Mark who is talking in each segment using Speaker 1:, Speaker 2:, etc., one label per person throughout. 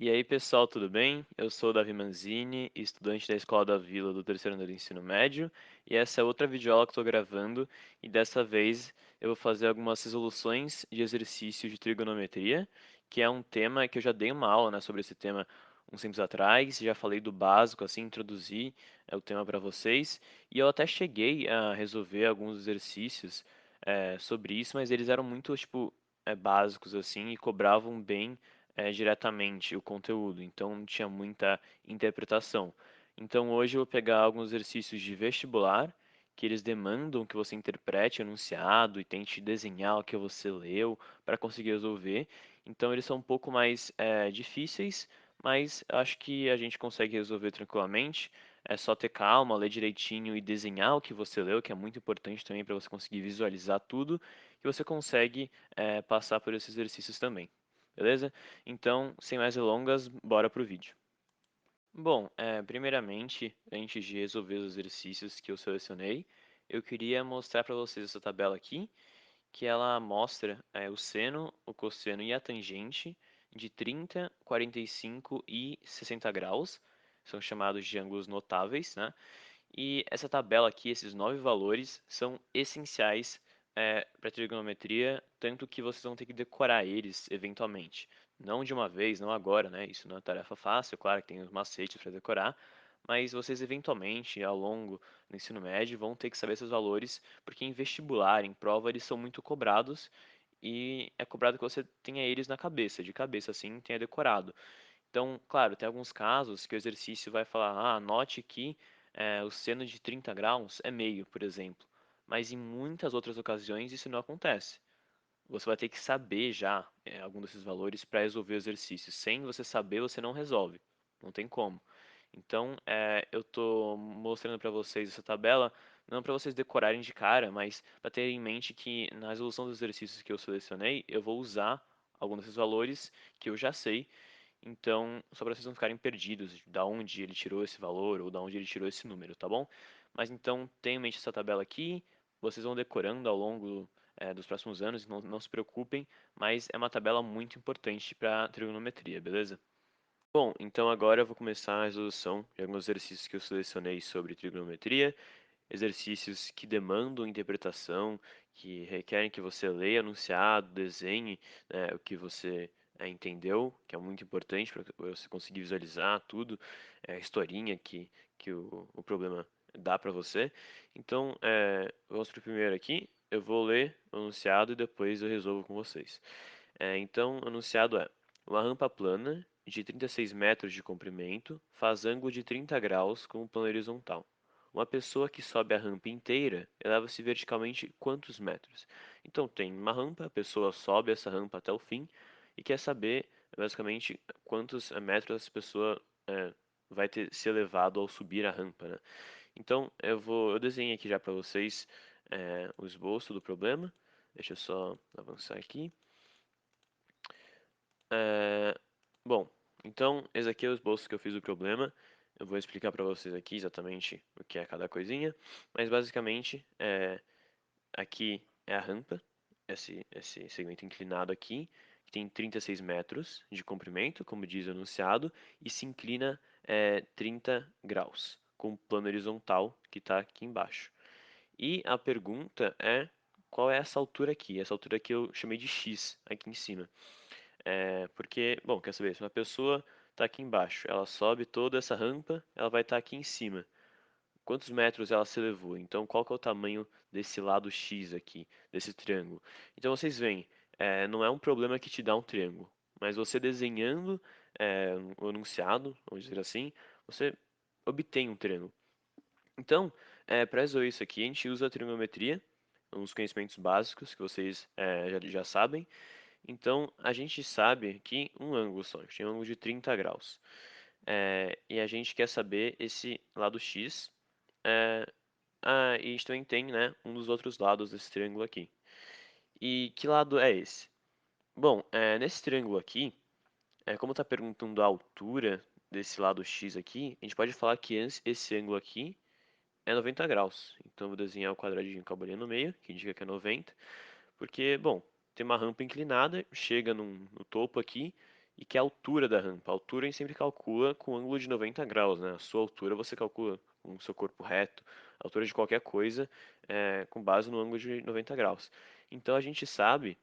Speaker 1: E aí, pessoal, tudo bem? Eu sou o Davi Manzini, estudante da Escola da Vila do terceiro ano do ensino médio, e essa é outra videoaula que estou gravando, e dessa vez eu vou fazer algumas resoluções de exercícios de trigonometria, que é um tema que eu já dei uma aula, né, sobre esse tema uns tempos atrás, já falei do básico, assim, introduzi o tema para vocês, e eu até cheguei a resolver alguns exercícios sobre isso, mas eles eram muito, tipo, básicos, assim, e cobravam bem diretamente o conteúdo, então não tinha muita interpretação. Então hoje eu vou pegar alguns exercícios de vestibular, que eles demandam que você interprete o enunciado e tente desenhar o que você leu para conseguir resolver. Então eles são um pouco mais difíceis, mas acho que a gente consegue resolver tranquilamente. É só ter calma, ler direitinho e desenhar o que você leu, que é muito importante também para você conseguir visualizar tudo, e você consegue passar por esses exercícios também. Beleza? Então, sem mais delongas, bora pro vídeo. Bom, primeiramente, antes de resolver os exercícios que eu selecionei, eu queria mostrar para vocês essa tabela aqui, que ela mostra o seno, o cosseno e a tangente de 30, 45 e 60 graus, são chamados de ângulos notáveis, né? E essa tabela aqui, esses 9 valores, são essenciais para trigonometria, tanto que vocês vão ter que decorar eles eventualmente. Não de uma vez, não agora, né? Isso não é tarefa fácil, claro que tem os macetes para decorar, mas vocês eventualmente, ao longo do ensino médio, vão ter que saber esses valores, porque em vestibular, em prova, eles são muito cobrados e é cobrado que você tenha eles na cabeça, de cabeça assim, tenha decorado. Então, claro, tem alguns casos que o exercício vai falar, anote que o seno de 30 graus é meio, por exemplo. Mas em muitas outras ocasiões isso não acontece. Você vai ter que saber já algum desses valores para resolver o exercício. Sem você saber, você não resolve. Não tem como. Então, eu estou mostrando para vocês essa tabela, não para vocês decorarem de cara, mas para ter em mente que na resolução dos exercícios que eu selecionei, eu vou usar alguns desses valores que eu já sei, então, só para vocês não ficarem perdidos de da onde ele tirou esse valor ou da onde ele tirou esse número, tá bom? Mas então, tenha em mente essa tabela aqui, vocês vão decorando ao longo dos próximos anos, não se preocupem, mas é uma tabela muito importante para trigonometria, beleza? Bom, então agora eu vou começar a resolução de alguns exercícios que eu selecionei sobre trigonometria, exercícios que demandam interpretação, que requerem que você leia enunciado, desenhe, o que você entendeu, que é muito importante para você conseguir visualizar tudo, a historinha que o problema dá para você. Então, vamos para o primeiro aqui. Eu vou ler o enunciado e depois eu resolvo com vocês. Então, o enunciado é: uma rampa plana de 36 metros de comprimento faz ângulo de 30 graus com o plano horizontal. Uma pessoa que sobe a rampa inteira eleva-se verticalmente quantos metros? Então, tem uma rampa, a pessoa sobe essa rampa até o fim e quer saber, basicamente, quantos metros essa pessoa vai ter se elevado ao subir a rampa, né? Então, eu desenhei aqui já para vocês o esboço do problema. Deixa eu só avançar aqui. É, Bom, então esse aqui é o esboço que eu fiz do problema. Eu vou explicar para vocês aqui exatamente o que é cada coisinha, mas basicamente aqui é a rampa, esse segmento inclinado aqui, que tem 36 metros de comprimento, como diz o enunciado, e se inclina 30 graus, com o plano horizontal que está aqui embaixo. E a pergunta é, qual é essa altura aqui? Essa altura aqui eu chamei de x aqui em cima. Porque, bom, quer saber, se uma pessoa está aqui embaixo, ela sobe toda essa rampa, ela vai estar aqui em cima. Quantos metros ela se elevou? Então, qual que é o tamanho desse lado X aqui, desse triângulo? Então, vocês veem, não é um problema que te dá um triângulo, mas você desenhando o enunciado, vamos dizer assim, você obtém um triângulo. Então, para resolver isso aqui, a gente usa a trigonometria, uns conhecimentos básicos que vocês já sabem. Então, a gente sabe que um ângulo só, a gente tem um ângulo de 30 graus. E a gente quer saber esse lado x. é, e a gente também tem, né, um dos outros lados desse triângulo aqui. E que lado é esse? Bom, nesse triângulo aqui, como está perguntando a altura desse lado x aqui, a gente pode falar que esse ângulo aqui é 90 graus. Então, eu vou desenhar o quadradinho com a bolinha no meio, que indica que é 90. Porque, bom, tem uma rampa inclinada, chega no topo aqui, e que é a altura da rampa. A altura a gente sempre calcula com ângulo de 90 graus, né? A sua altura você calcula com o seu corpo reto, a altura de qualquer coisa com base no ângulo de 90 graus. Então a gente sabe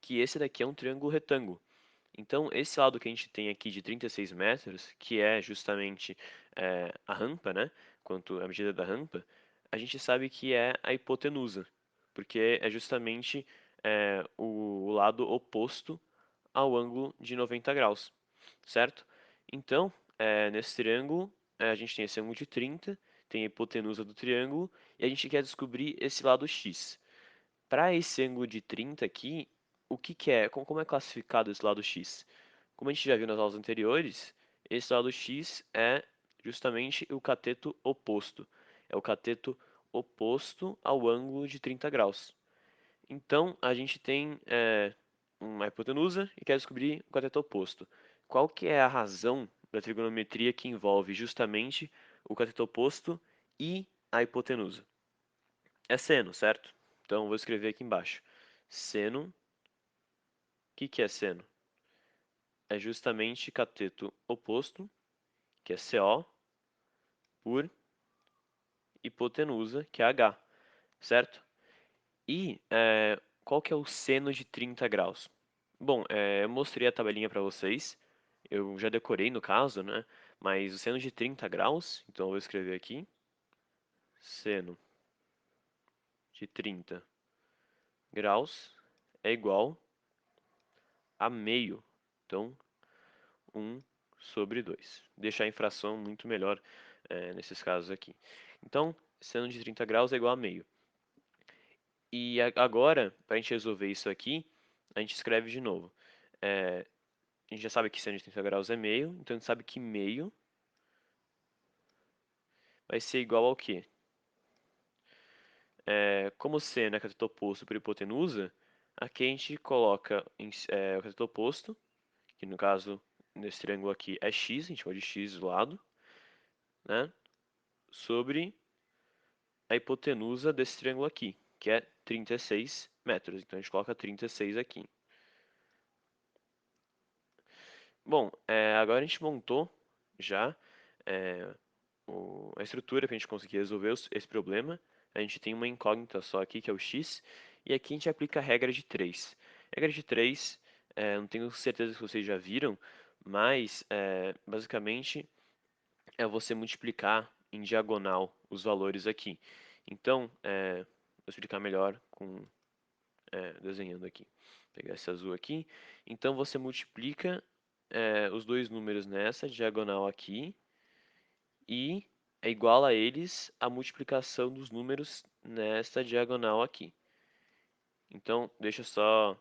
Speaker 1: que esse daqui é um triângulo retângulo. Então, esse lado que a gente tem aqui de 36 metros, que é justamente a rampa, né? Quanto a medida da rampa, a gente sabe que é a hipotenusa, porque é justamente o lado oposto ao ângulo de 90 graus, certo? Então, nesse triângulo, a gente tem esse ângulo de 30, tem a hipotenusa do triângulo, e a gente quer descobrir esse lado x. Para esse ângulo de 30 aqui, o que que é? Como é classificado esse lado x? Como a gente já viu nas aulas anteriores, esse lado x é justamente o cateto oposto. É o cateto oposto ao ângulo de 30 graus. Então, a gente tem uma hipotenusa e quer descobrir o cateto oposto. Qual que é a razão da trigonometria que envolve justamente o cateto oposto e a hipotenusa? É seno, certo? Então, vou escrever aqui embaixo. Seno, o que que é seno? É justamente cateto oposto, que é CO, por hipotenusa, que é H, certo? E qual que é o seno de 30 graus? Bom, eu mostrei a tabelinha para vocês, eu já decorei no caso, né? Mas o seno de 30 graus, então eu vou escrever aqui, seno de 30 graus é igual a meio. Então, 1/2. Deixar a infração muito melhor nesses casos aqui. Então, seno de 30 graus é igual a meio. E agora, para a gente resolver isso aqui, a gente escreve de novo. A gente já sabe que seno de 30 graus é meio, então a gente sabe que meio vai ser igual ao quê? Como seno é cateto oposto por hipotenusa, aqui a gente coloca o cateto oposto, que no caso, nesse triângulo aqui é x, a gente chama de x do lado, né? Sobre a hipotenusa desse triângulo aqui, que é 36 metros. Então a gente coloca 36 aqui. Bom, agora a gente montou já é, a estrutura para a gente conseguir resolver esse problema. A gente tem uma incógnita só aqui, que é o x, e aqui a gente aplica a regra de 3. Regra de 3, não tenho certeza se vocês já viram, mas basicamente é você multiplicar em diagonal os valores aqui. Então, vou explicar melhor desenhando aqui. Vou pegar esse azul aqui. Então, você multiplica os dois números nessa diagonal aqui e é igual a eles a multiplicação dos números nesta diagonal aqui. Então, deixa eu só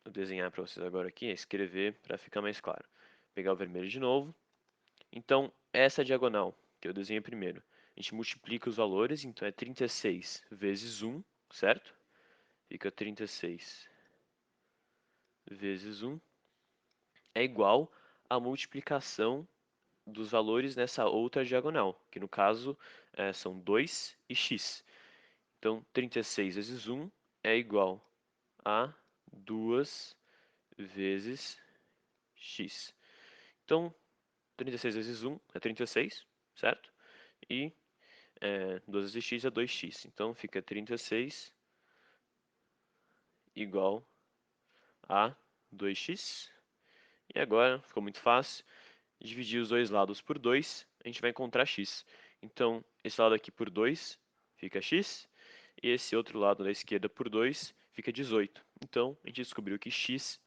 Speaker 1: eu desenhar para vocês agora aqui, escrever para ficar mais claro. Pegar o vermelho de novo. Então, essa diagonal que eu desenhei primeiro, a gente multiplica os valores, então é 36 vezes 1, certo? Fica 36 vezes 1 é igual à multiplicação dos valores nessa outra diagonal, que no caso são 2 e x. Então, 36 vezes 1 é igual a 2 vezes x. Então, 36 vezes 1 é 36, certo? E 2 vezes x é 2x. Então, fica 36 igual a 2x. E agora, ficou muito fácil. Dividir os dois lados por 2, a gente vai encontrar x. Então, esse lado aqui por 2 fica x, e esse outro lado da esquerda por 2 fica 18. Então, a gente descobriu que x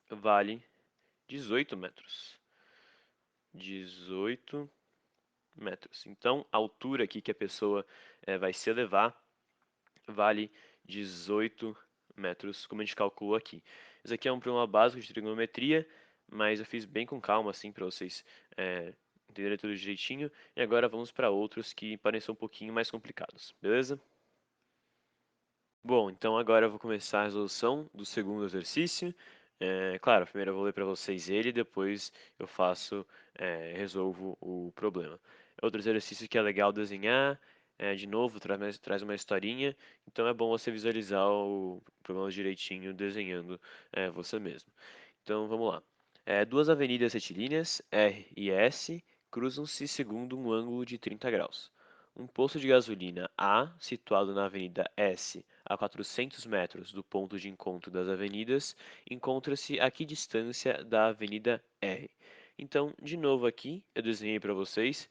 Speaker 1: vale 18 metros. 18 metros. Então, a altura aqui que a pessoa vai se elevar vale 18 metros, como a gente calculou aqui. Isso aqui é um problema básico de trigonometria, mas eu fiz bem com calma, assim, para vocês entenderem tudo direitinho. E agora vamos para outros que podem ser um pouquinho mais complicados, beleza? Bom, então agora eu vou começar a resolução do segundo exercício. Claro, primeiro eu vou ler para vocês ele, depois eu resolvo o problema. Outro exercício que é legal desenhar, de novo, traz uma historinha, então é bom você visualizar o problema direitinho desenhando você mesmo. Então vamos lá. Duas avenidas retilíneas, R e S, cruzam-se segundo um ângulo de 30 graus. Um posto de gasolina A, situado na avenida S, a 400 metros do ponto de encontro das avenidas, encontra-se a que distância da avenida R? Então, de novo aqui, eu desenhei para vocês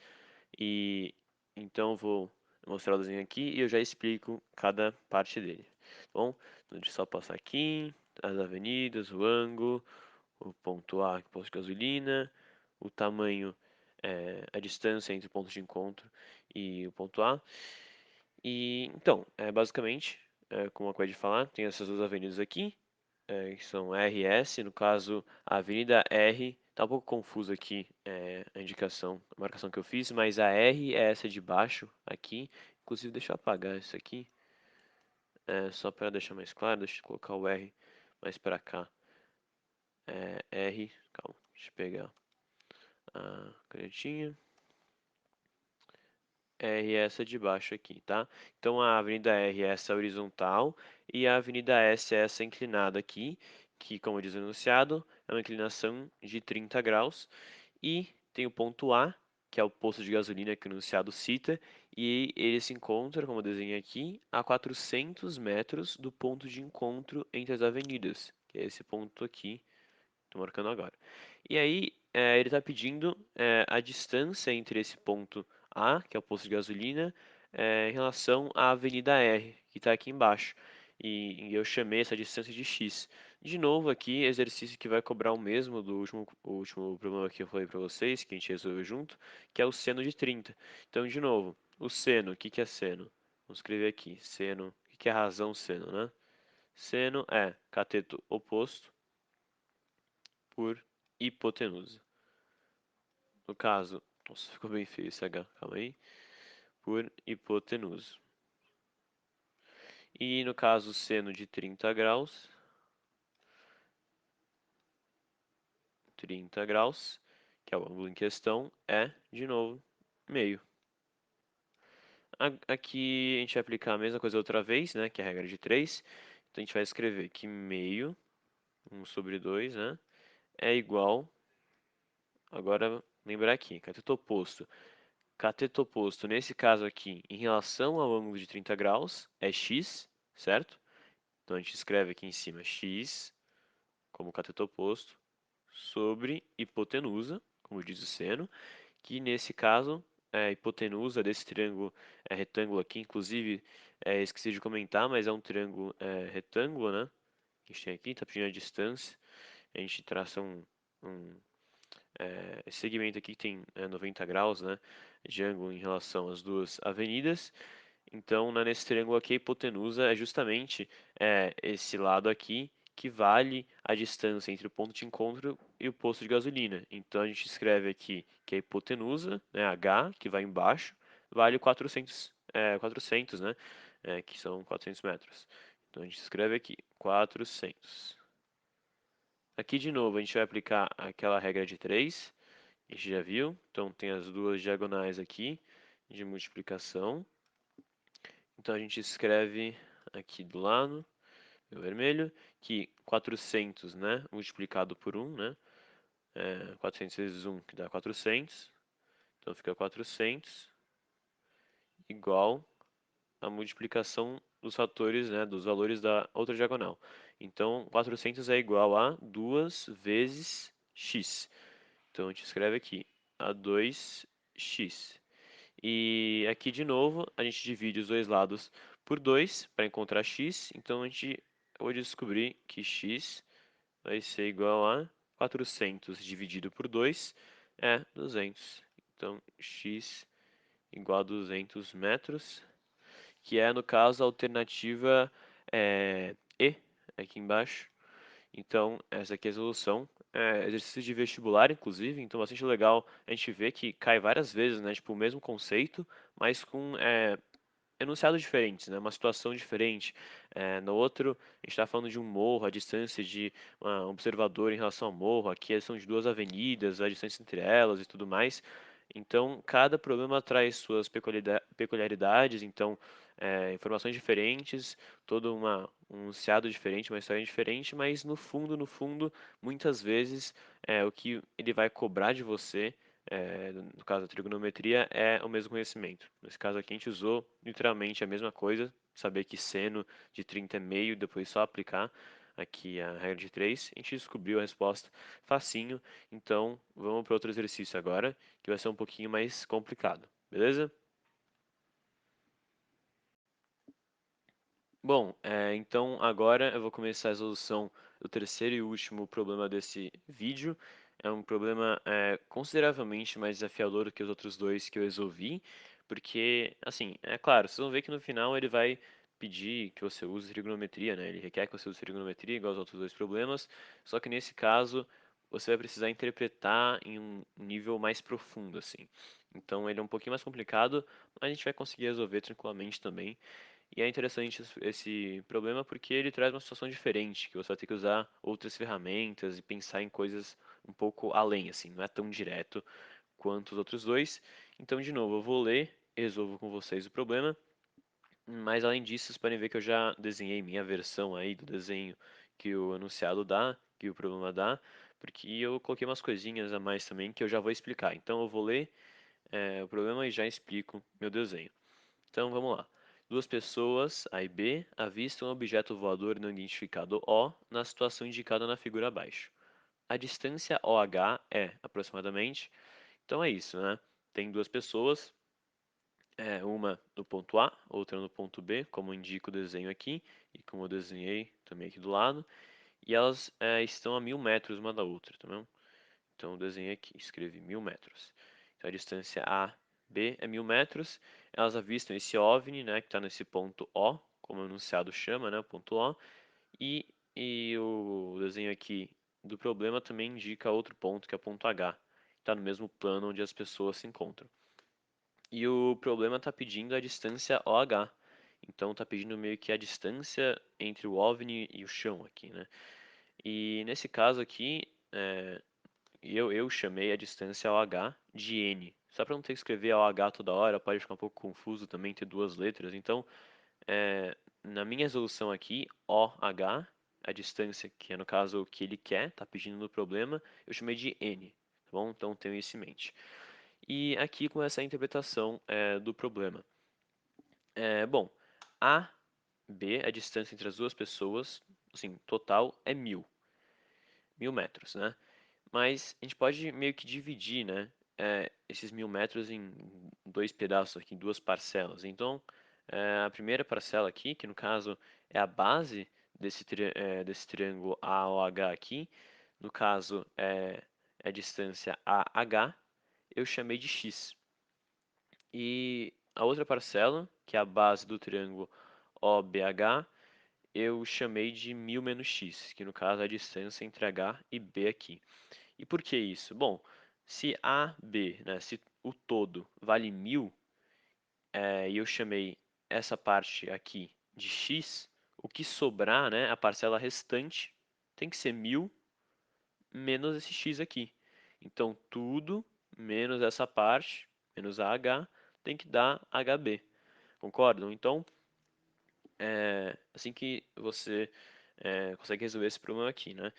Speaker 1: e então vou mostrar o desenho aqui e eu já explico cada parte dele. Tá bom? Então, deixa eu só passar aqui, as avenidas, o ângulo, o ponto A, que é o posto de gasolina, o tamanho, a distância entre o ponto de encontro e o ponto A. E então, basicamente, como eu acabei de falar, tem essas duas avenidas aqui, que são R e S. No caso, a Avenida R, tá um pouco confuso aqui a indicação, a marcação que eu fiz, mas a R é essa de baixo aqui. Inclusive, deixa eu apagar isso aqui, só para deixar mais claro, deixa eu colocar o R mais para cá. R, calma, deixa eu pegar a canetinha. R é essa de baixo aqui, tá? Então a Avenida R é essa horizontal e a Avenida S é essa inclinada aqui, que, como diz o enunciado, é uma inclinação de 30 graus. E tem o ponto A, que é o posto de gasolina que o enunciado cita, e ele se encontra, como eu desenhei aqui, a 400 metros do ponto de encontro entre as avenidas, que é esse ponto aqui. Estou marcando agora. E aí, ele está pedindo a distância entre esse ponto A, que é o posto de gasolina, em relação à Avenida R, que está aqui embaixo. E eu chamei essa distância de x. De novo aqui, exercício que vai cobrar o mesmo do último problema que eu falei para vocês, que a gente resolveu junto, que é o seno de 30. Então, de novo, o seno, o que que é seno? Vamos escrever aqui, seno, o que que é razão seno, né? Seno é cateto oposto por hipotenusa. No caso, nossa, ficou bem feio esse H, calma aí, por hipotenusa. E no caso, seno de 30 graus, 30 graus, que é o ângulo em questão, é, de novo, meio. Aqui a gente vai aplicar a mesma coisa outra vez, né, que é a regra de 3. Então a gente vai escrever que meio, 1/2, né, é igual, agora lembrar aqui, cateto oposto. Cateto oposto, nesse caso aqui, em relação ao ângulo de 30 graus, é x, certo? Então a gente escreve aqui em cima x como cateto oposto sobre hipotenusa, como diz o seno, que nesse caso é a hipotenusa desse triângulo retângulo aqui, inclusive esqueci de comentar, mas é um triângulo retângulo, né? Que a gente tem aqui, está pedindo a distância, a gente traça um esse segmento aqui tem 90 graus, né, de ângulo em relação às duas avenidas. Então, nesse triângulo aqui, a hipotenusa é justamente esse lado aqui que vale a distância entre o ponto de encontro e o posto de gasolina. Então, a gente escreve aqui que a hipotenusa, né, H, que vai embaixo, vale 400, né, que são 400 metros. Então, a gente escreve aqui 400. Aqui, de novo, a gente vai aplicar aquela regra de 3, a gente já viu. Então, tem as duas diagonais aqui de multiplicação. Então, a gente escreve aqui do lado, no vermelho, que 400, né, multiplicado por 1, né, 400 vezes 1, que dá 400. Então, fica 400 igual a multiplicação dos fatores, né, dos valores da outra diagonal. Então, 400 é igual a 2 vezes x. Então, a gente escreve aqui a 2x. E aqui de novo, a gente divide os dois lados por 2 para encontrar x. Então eu vou descobrir que x vai ser igual a 400 dividido por 2 é 200. Então x igual a 200 metros, que é no caso a alternativa E, aqui embaixo. Então, essa aqui é a solução. Exercício de vestibular, inclusive, então bastante legal a gente ver que cai várias vezes, né? Tipo, o mesmo conceito, mas com enunciados diferentes, né? Uma situação diferente. No outro, a gente está falando de um morro, a distância de um observador em relação ao morro. Aqui são de duas avenidas, a distância entre elas e tudo mais. Então, cada problema traz suas peculiaridades. Então, informações diferentes, todo um enunciado diferente, uma história diferente, mas no fundo, muitas vezes o que ele vai cobrar de você, no caso da trigonometria, é o mesmo conhecimento. Nesse caso aqui a gente usou literalmente a mesma coisa, saber que seno de 30 é meio, depois só aplicar aqui a regra de 3, a gente descobriu a resposta facinho, então vamos para outro exercício agora, que vai ser um pouquinho mais complicado, beleza? Bom, então agora eu vou começar a resolução do terceiro e último problema desse vídeo. É um problema consideravelmente mais desafiador do que os outros dois que eu resolvi, porque, assim, é claro, vocês vão ver que no final ele vai pedir que você use trigonometria, né? Ele requer que você use trigonometria, igual aos outros dois problemas, só que nesse caso você vai precisar interpretar em um nível mais profundo, assim. Então ele é um pouquinho mais complicado, mas a gente vai conseguir resolver tranquilamente também. E é interessante esse problema porque ele traz uma situação diferente, que você vai ter que usar outras ferramentas e pensar em coisas um pouco além, assim, não é tão direto quanto os outros dois. Então, de novo, eu vou ler e resolvo com vocês o problema, mas além disso, vocês podem ver que eu já desenhei minha versão aí do desenho que o enunciado dá, que o problema dá, porque eu coloquei umas coisinhas a mais também que eu já vou explicar. Então, eu vou ler o problema e já explico meu desenho. Então vamos lá. Duas pessoas, A e B, avistam um objeto voador não identificado O na situação indicada na figura abaixo. A distância OH é aproximadamente. Então é isso, né? Tem duas pessoas, uma no ponto A, outra no ponto B, como indica o desenho aqui, e como eu desenhei também aqui do lado, e elas estão a 1.000 metros uma da outra, tá bom? Então eu desenhei aqui, escrevi 1.000 metros. Então a distância A, B é 1.000 metros. Elas avistam esse OVNI, né, que está nesse ponto O, como o enunciado chama, né, o ponto O. E o desenho aqui do problema também indica outro ponto, que é o ponto H. Está no mesmo plano onde as pessoas se encontram. E o problema está pedindo a distância OH. Então está pedindo meio que a distância entre o OVNI e o chão aqui, né? E nesse caso aqui, eu chamei a distância OH de N. Só para não ter que escrever OH toda hora, pode ficar um pouco confuso também ter duas letras. Então, na minha resolução aqui, OH, a distância que é no caso o que ele quer, está pedindo no problema, eu chamei de N. Tá bom? Então tenho isso em mente. E aqui com essa interpretação do problema. Bom, A, B, a distância entre as duas pessoas, assim, total é 1.000 metros, né? Mas a gente pode meio que dividir, né, esses 1.000 metros em dois pedaços aqui, em duas parcelas. Então, a primeira parcela aqui, que no caso é a base desse triângulo AOH aqui, no caso é a distância AH, eu chamei de x. E a outra parcela, que é a base do triângulo OBH, eu chamei de 1.000 menos x, que no caso é a distância entre H e B aqui. E por que isso? Bom, se A, B, né, se o todo vale 1.000, e eu chamei essa parte aqui de x, o que sobrar, né, a parcela restante, tem que ser 1.000 menos esse x aqui. Então, tudo menos essa parte, menos AH, tem que dar HB. Concordam? Então, assim que você consegue resolver esse problema aqui, né?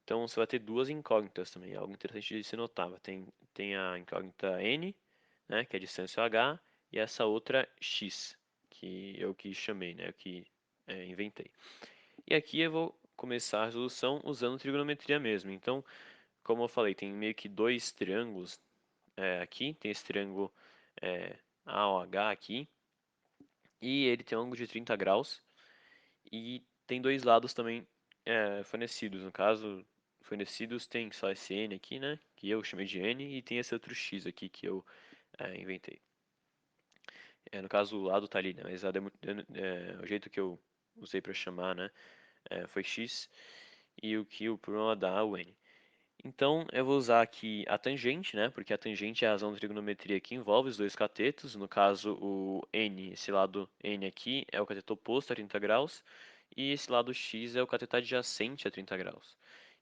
Speaker 1: Então você vai ter duas incógnitas também, algo interessante de se notar. Tem a incógnita n, né, que é a distância h, e essa outra x, que eu que chamei, né, eu que inventei. E aqui eu vou começar a resolução usando trigonometria mesmo. Então, como eu falei, tem meio que dois triângulos aqui, tem esse triângulo AOH aqui, e ele tem um ângulo de 30 graus, e tem dois lados também fornecidos. No caso, fornecidos tem só esse N aqui, né? Que eu chamei de N, e tem esse outro X aqui que eu inventei. No caso, o lado tá ali, né? Mas o jeito que eu usei para chamar, né? Foi X, e o que o problema dá é o N. Então, eu vou usar aqui a tangente, né? Porque a tangente é a razão da trigonometria que envolve os dois catetos. No caso, o N, esse lado N aqui, é o cateto oposto a 30 graus. E esse lado X é o cateto adjacente a 30 graus.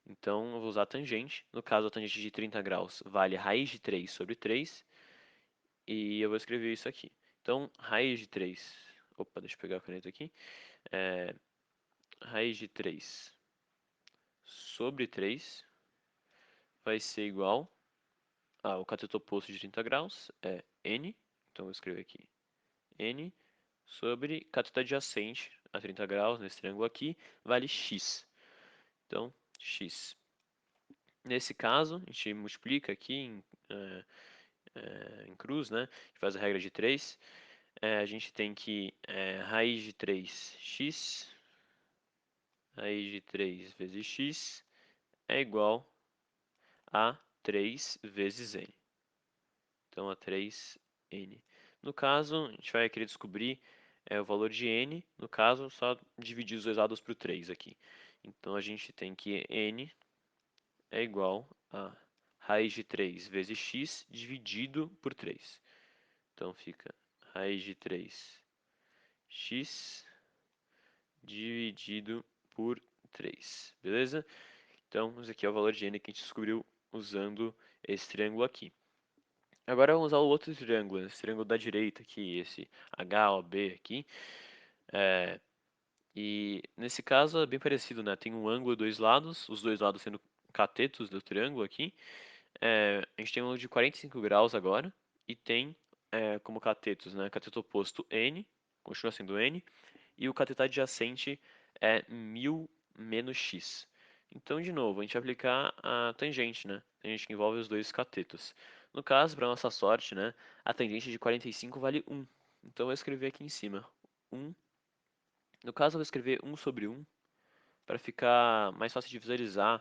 Speaker 1: Então, eu vou usar a tangente. No caso, a tangente de 30 graus vale raiz de 3 sobre 3. E eu vou escrever isso aqui. Então, raiz de 3 Opa, deixa eu pegar a caneta aqui. É, raiz de 3 sobre 3 vai ser igual o cateto oposto de 30 graus é n, então eu vou escrever aqui n sobre cateto adjacente a 30 graus, nesse triângulo aqui, vale x. Então, x. Nesse caso, a gente multiplica aqui em cruz, né? A gente faz a regra de 3. A gente tem que raiz de 3x, raiz de 3 vezes x é igual a 3 vezes n. Então, a 3n. No caso, a gente vai querer descobrir o valor de n. No caso, só dividir os dois lados por 3 aqui. Então, a gente tem que n é igual a raiz de 3 vezes x dividido por 3. Então, fica raiz de 3x dividido por 3. Beleza? Então, esse aqui é o valor de n que a gente descobriu usando esse triângulo aqui. Agora vamos usar o outro triângulo, esse triângulo da direita aqui, esse HOB aqui. E nesse caso é bem parecido, né? Tem um ângulo e dois lados, os dois lados sendo catetos do triângulo aqui. A gente tem um ângulo de 45 graus agora e tem como catetos, né? Cateto oposto n, continua sendo n, e o cateto adjacente é 1000 menos x. Então, de novo, a gente vai aplicar a tangente, né? A tangente que envolve os dois catetos. No caso, para nossa sorte, né? A tangente de 45 vale 1. Então, eu vou escrever aqui em cima 1. No caso, eu vou escrever 1 sobre 1 para ficar mais fácil de visualizar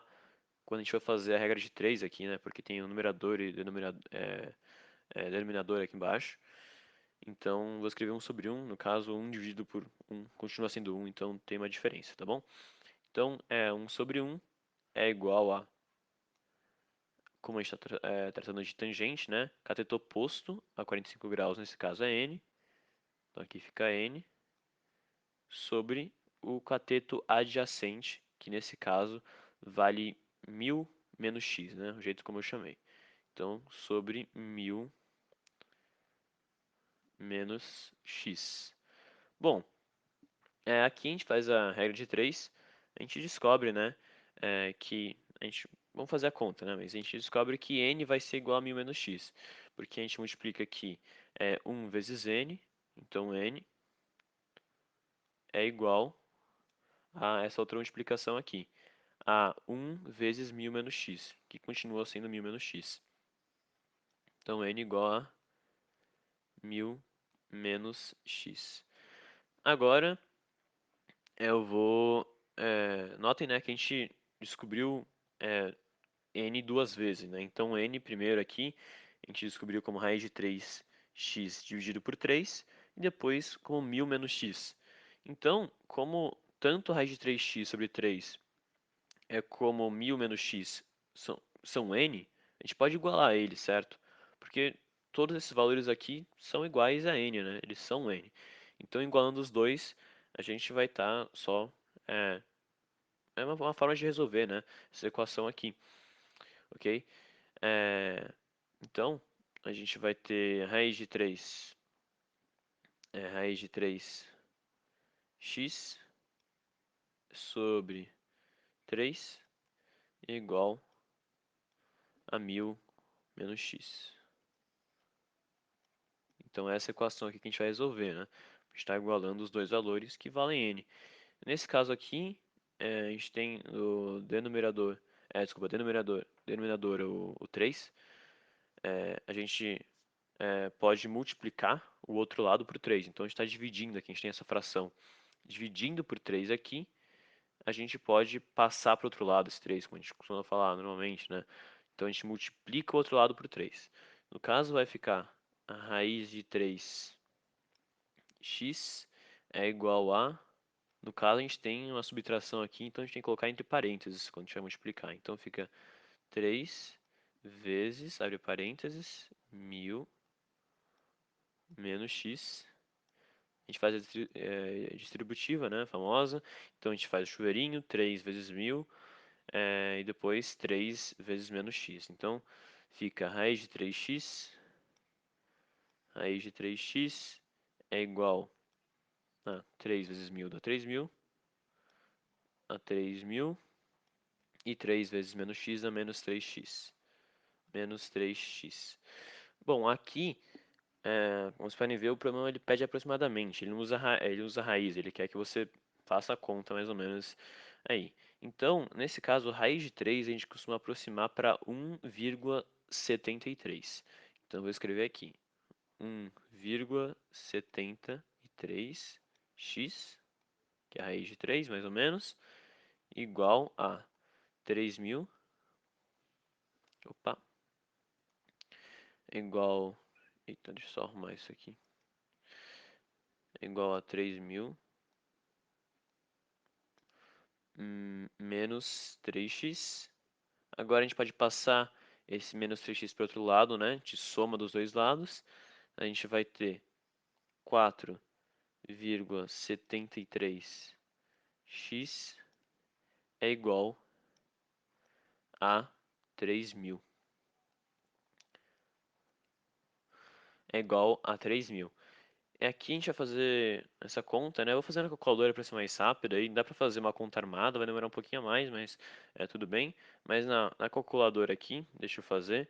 Speaker 1: quando a gente vai fazer a regra de 3 aqui, né? Porque tem o numerador e denominador aqui embaixo. Então, vou escrever 1 sobre 1. No caso, 1 dividido por 1 continua sendo 1, então tem uma diferença, tá bom? Então, 1 sobre 1 é igual a, como a gente está tratando de tangente, né? Cateto oposto a 45 graus, nesse caso é n. Então, aqui fica n sobre o cateto adjacente, que nesse caso vale 1000 menos x, né? O jeito como eu chamei. Então, sobre 1000 menos x. Bom, aqui a gente faz a regra de 3, a gente descobre, né, que a gente, vamos fazer a conta, né, mas a gente descobre que n vai ser igual a 1000 menos x, porque a gente multiplica aqui 1 vezes n, então n é igual a essa outra multiplicação aqui, a 1 vezes 1000 menos x, que continua sendo 1000 menos x. Então n igual a 1000 menos x. Agora eu vou. Notem, né, que a gente descobriu n duas vezes, né? Então n primeiro aqui a gente descobriu como raiz de 3x dividido por 3 e depois como 1000 menos x. Então, como tanto raiz de 3x sobre 3 é como 1000 menos x são n, a gente pode igualar eles, certo? Porque todos esses valores aqui são iguais a n, né? Eles são n. Então, igualando os dois, a gente vai estar só. É, uma forma de resolver, né? Essa equação aqui, ok? É, então, a gente vai ter raiz de 3, raiz de 3x sobre 3 igual a 1000 menos x. Então, essa equação aqui que a gente vai resolver, né? A gente está igualando os dois valores que valem n. Nesse caso aqui, a gente tem o denominador, denominador o 3. A gente pode multiplicar o outro lado por 3. Então, a gente está dividindo aqui, a gente tem essa fração. Dividindo por 3 aqui, a gente pode passar para o outro lado esse 3, como a gente costuma falar normalmente, né? Então, a gente multiplica o outro lado por 3. No caso, vai ficar a raiz de 3x é igual a... No caso, a gente tem uma subtração aqui, então a gente tem que colocar entre parênteses quando a gente vai multiplicar. Então, fica 3 vezes, abre parênteses, 1000 menos x. A gente faz a distributiva, né, famosa. Então a gente faz o chuveirinho, 3 vezes 1000, e depois 3 vezes menos x. Então fica raiz de 3x é igual 3 vezes 1000 dá 3000, a 3000, e 3 vezes menos x dá menos 3x. Menos 3x. Bom, aqui, como vocês podem ver, o problema ele pede aproximadamente, ele não usa, ele usa raiz, ele quer que você faça a conta mais ou menos aí. Então, nesse caso, raiz de 3 a gente costuma aproximar para 1,73. Então, eu vou escrever aqui, 1,73x, que é a raiz de 3, mais ou menos, igual a 3.000, opa, igual, eita, deixa eu só arrumar isso aqui, igual a 3.000 menos 3x. Agora a gente pode passar esse menos 3x para o outro lado, né? A gente soma dos dois lados. A gente vai ter 4,73x é igual a 3.000. É igual a 3.000. Aqui a gente vai fazer essa conta, né? Eu vou fazer na calculadora para ser mais rápido, aí dá para fazer uma conta armada, vai demorar um pouquinho a mais, mas tudo bem. Mas na calculadora aqui, deixa eu fazer,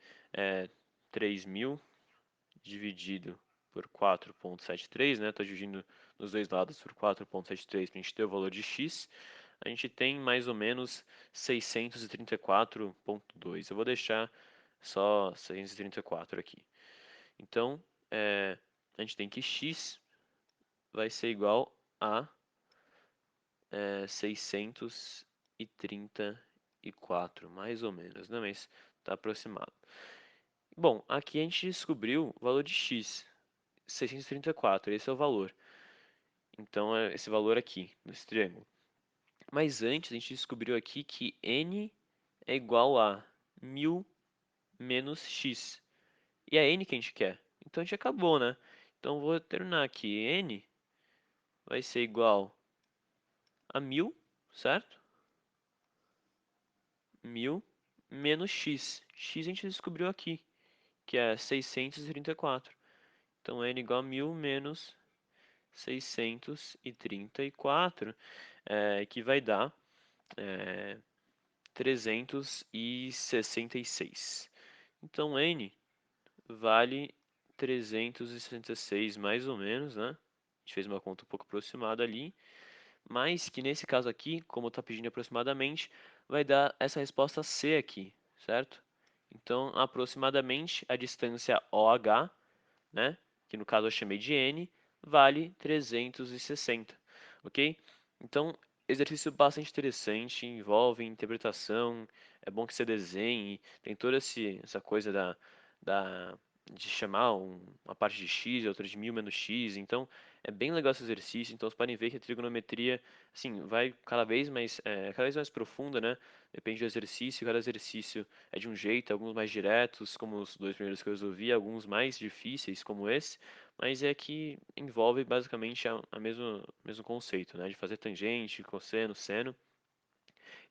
Speaker 1: 3.000 dividido por 4,73, né? Estou dividindo nos dois lados por 4,73 para a gente ter o valor de x. A gente tem mais ou menos 634,2. Eu vou deixar só 634 aqui. Então, a gente tem que x vai ser igual a 634, mais ou menos, né? Mas está aproximado. Bom, aqui a gente descobriu o valor de x, 634, esse é o valor. Então, é esse valor aqui, nesse triângulo. Mas antes, a gente descobriu aqui que n é igual a 1000 menos x. E é n que a gente quer. Então, a gente acabou, né? Então, vou terminar aqui. N vai ser igual a 1000, certo? 1000 menos x. X a gente descobriu aqui, que é 634. Então, n igual a 1000 menos 634, que vai dar 366. Então, n vale 366 mais ou menos, né? A gente fez uma conta um pouco aproximada ali, mas que nesse caso aqui, como está pedindo aproximadamente, vai dar essa resposta C aqui, certo? Então, aproximadamente a distância OH, né, que no caso eu chamei de n, vale 360, ok? Então, exercício bastante interessante, envolve interpretação, é bom que você desenhe, tem toda essa coisa da, de chamar uma parte de x e outra de 1000 menos x, então é bem legal esse exercício, então vocês podem ver que a trigonometria, assim, vai cada vez mais profunda, né? Depende do exercício, cada exercício é de um jeito, alguns mais diretos, como os dois primeiros que eu resolvi, alguns mais difíceis, como esse, mas é que envolve basicamente a mesmo conceito, né, de fazer tangente, cosseno, seno.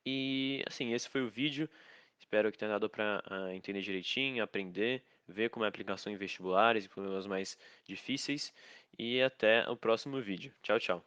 Speaker 1: E assim, esse foi o vídeo. Espero que tenha dado para entender direitinho, aprender, ver como é a aplicação em vestibulares e problemas mais difíceis. E até o próximo vídeo. Tchau, tchau.